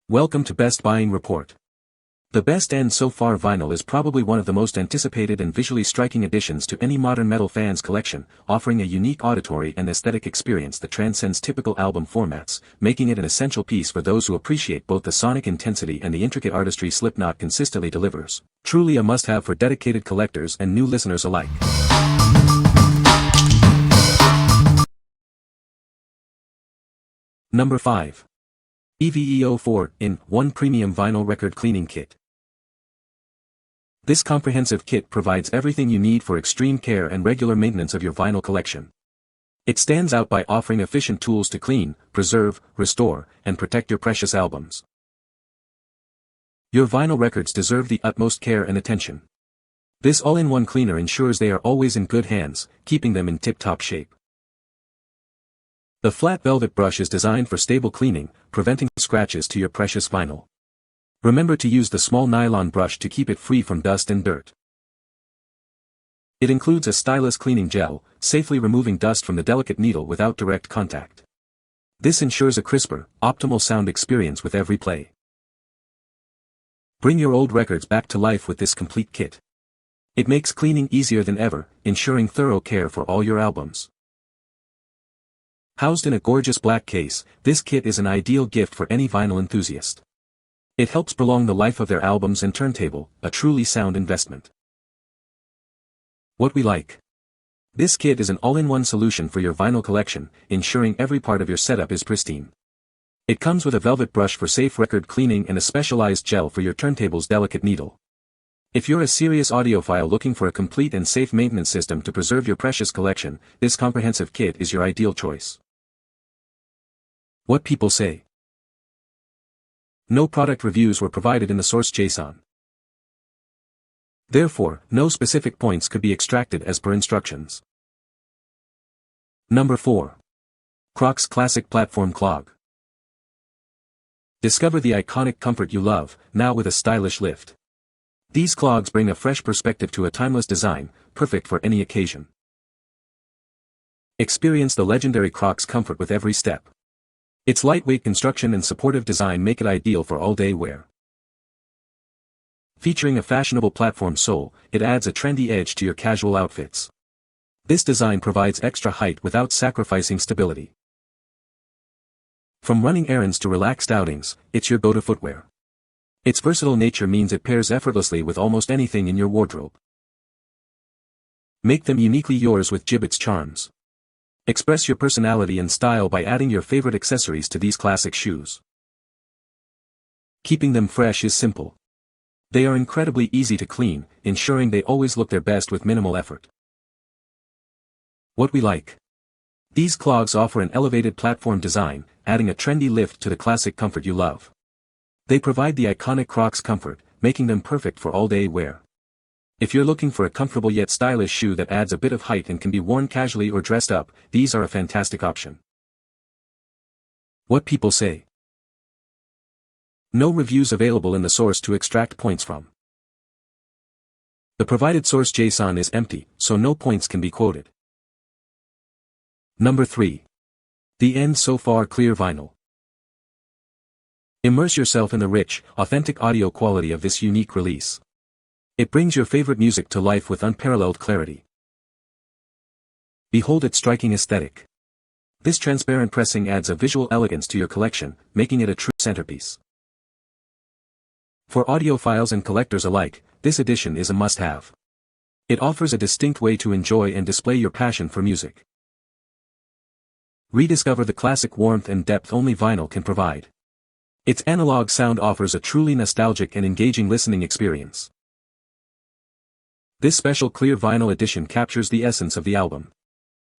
Welcome to Best Buying Report. The Best End So Far vinyl is probably one of the most anticipated and visually striking additions to any modern metal fan's collection, offering a unique auditory and aesthetic experience that transcends typical album formats, making it an essential piece for those who appreciate both the sonic intensity and the intricate artistry Slipknot consistently delivers. Truly a must-have for dedicated collectors and new listeners alike. Number 5. EVEO 4-in-1 Premium Vinyl Record Cleaning Kit. This comprehensive kit provides everything you need for extreme care and regular maintenance of your vinyl collection. It stands out by offering efficient tools to clean, preserve, restore, and protect your precious albums. Your vinyl records deserve the utmost care and attention. This all-in-one cleaner ensures they are always in good hands, keeping them in tip-top shape. The flat velvet brush is designed for stable cleaning, preventing scratches to your precious vinyl. Remember to use the small nylon brush to keep it free from dust and dirt. It includes a stylus cleaning gel, safely removing dust from the delicate needle without direct contact. This ensures a crisper, optimal sound experience with every play. Bring your old records back to life with this complete kit. It makes cleaning easier than ever, ensuring thorough care for all your albums. Housed in a gorgeous black case, this kit is an ideal gift for any vinyl enthusiast. It helps prolong the life of their albums and turntable, a truly sound investment. What we like. This kit is an all-in-one solution for your vinyl collection, ensuring every part of your setup is pristine. It comes with a velvet brush for safe record cleaning and a specialized gel for your turntable's delicate needle. If you're a serious audiophile looking for a complete and safe maintenance system to preserve your precious collection, this comprehensive kit is your ideal choice. What people say. No product reviews were provided in the source JSON. Therefore, no specific points could be extracted as per instructions. Number 4. Crocs Classic Platform Clog. Discover the iconic comfort you love, now with a stylish lift. These clogs bring a fresh perspective to a timeless design, perfect for any occasion. Experience the legendary Crocs comfort with every step. Its lightweight construction and supportive design make it ideal for all-day wear. Featuring a fashionable platform sole, it adds a trendy edge to your casual outfits. This design provides extra height without sacrificing stability. From running errands to relaxed outings, it's your go-to footwear. Its versatile nature means it pairs effortlessly with almost anything in your wardrobe. Make them uniquely yours with Jibbitz charms. Express your personality and style by adding your favorite accessories to these classic shoes. Keeping them fresh is simple. They are incredibly easy to clean, ensuring they always look their best with minimal effort. What we like. These clogs offer an elevated platform design, adding a trendy lift to the classic comfort you love. They provide the iconic Crocs comfort, making them perfect for all-day wear. If you're looking for a comfortable yet stylish shoe that adds a bit of height and can be worn casually or dressed up, these are a fantastic option. What people say. No reviews available in the source to extract points from. The provided source JSON is empty, so no points can be quoted. Number 3. The End So Far Clear Vinyl. Immerse yourself in the rich, authentic audio quality of this unique release. It brings your favorite music to life with unparalleled clarity. Behold its striking aesthetic. This transparent pressing adds a visual elegance to your collection, making it a true centerpiece. For audiophiles and collectors alike, this edition is a must-have. It offers a distinct way to enjoy and display your passion for music. Rediscover the classic warmth and depth only vinyl can provide. Its analog sound offers a truly nostalgic and engaging listening experience. This special clear vinyl edition captures the essence of the album.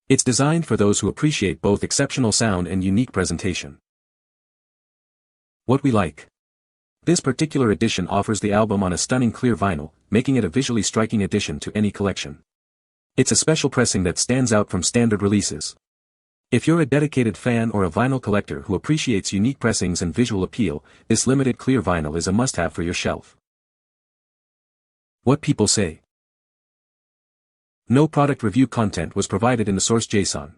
It's designed for those who appreciate both exceptional sound and unique presentation. What we like. This particular edition offers the album on a stunning clear vinyl, making it a visually striking addition to any collection. It's a special pressing that stands out from standard releases. If you're a dedicated fan or a vinyl collector who appreciates unique pressings and visual appeal, this limited clear vinyl is a must-have for your shelf. What people say. No product review content was provided in the source JSON.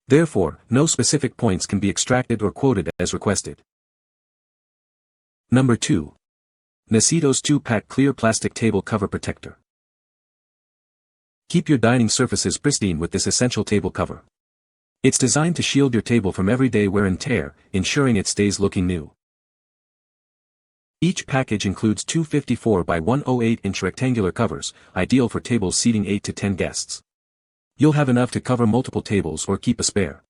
Therefore, no specific points can be extracted or quoted as requested. Number 2. Nasitos 2-Pack Clear Plastic Table Cover Protector. Keep your dining surfaces pristine with this essential table cover. It's designed to shield your table from everyday wear and tear, ensuring it stays looking new. Each package includes two 54 by 108-inch rectangular covers, ideal for tables seating 8 to 10 guests. You'll have enough to cover multiple tables or keep a spare.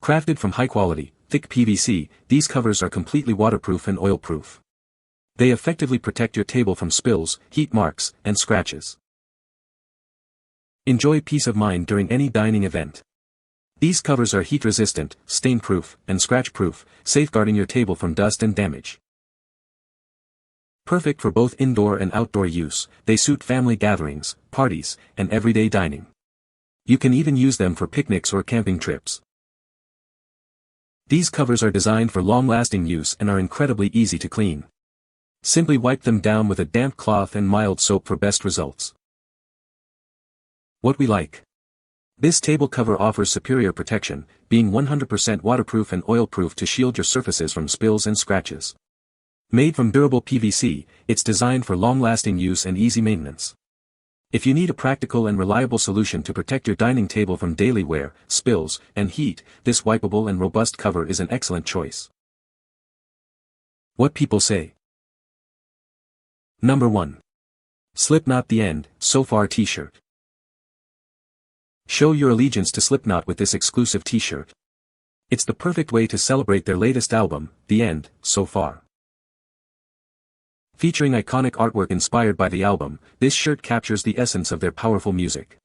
Crafted from high-quality, thick PVC, these covers are completely waterproof and oil-proof. They effectively protect your table from spills, heat marks, and scratches. Enjoy peace of mind during any dining event. These covers are heat-resistant, stain-proof, and scratch-proof, safeguarding your table from dust and damage. Perfect for both indoor and outdoor use, they suit family gatherings, parties, and everyday dining. You can even use them for picnics or camping trips. These covers are designed for long-lasting use and are incredibly easy to clean. Simply wipe them down with a damp cloth and mild soap for best results. What we like. This table cover offers superior protection, being 100% waterproof and oil-proof to shield your surfaces from spills and scratches. Made from durable PVC, it's designed for long-lasting use and easy maintenance. If you need a practical and reliable solution to protect your dining table from daily wear, spills, and heat, this wipeable and robust cover is an excellent choice. What people say. Number 1. Slipknot The End, So Far T-shirt. Show your allegiance to Slipknot with this exclusive t-shirt. It's the perfect way to celebrate their latest album, The End, So Far. Featuring iconic artwork inspired by the album, this shirt captures the essence of their powerful music.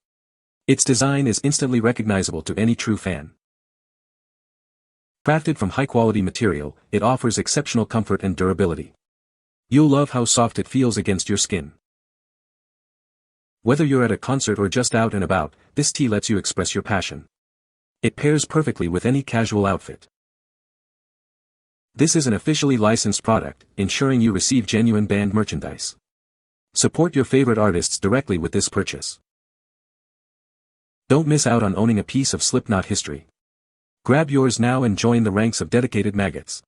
Its design is instantly recognizable to any true fan. Crafted from high-quality material, it offers exceptional comfort and durability. You'll love how soft it feels against your skin. Whether you're at a concert or just out and about, this tee lets you express your passion. It pairs perfectly with any casual outfit. This is an officially licensed product, ensuring you receive genuine band merchandise. Support your favorite artists directly with this purchase. Don't miss out on owning a piece of Slipknot history. Grab yours now and join the ranks of dedicated maggots.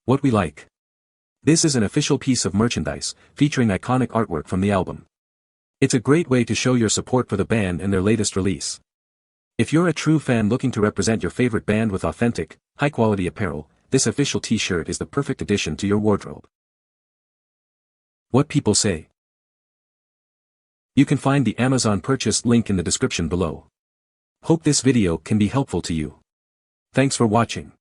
What we like. This is an official piece of merchandise, featuring iconic artwork from the album. It's a great way to show your support for the band and their latest release. If you're a true fan looking to represent your favorite band with authentic, high-quality apparel, this official t-shirt is the perfect addition to your wardrobe. What people say. You can find the Amazon purchase link in the description below. Hope this video can be helpful to you. Thanks for watching.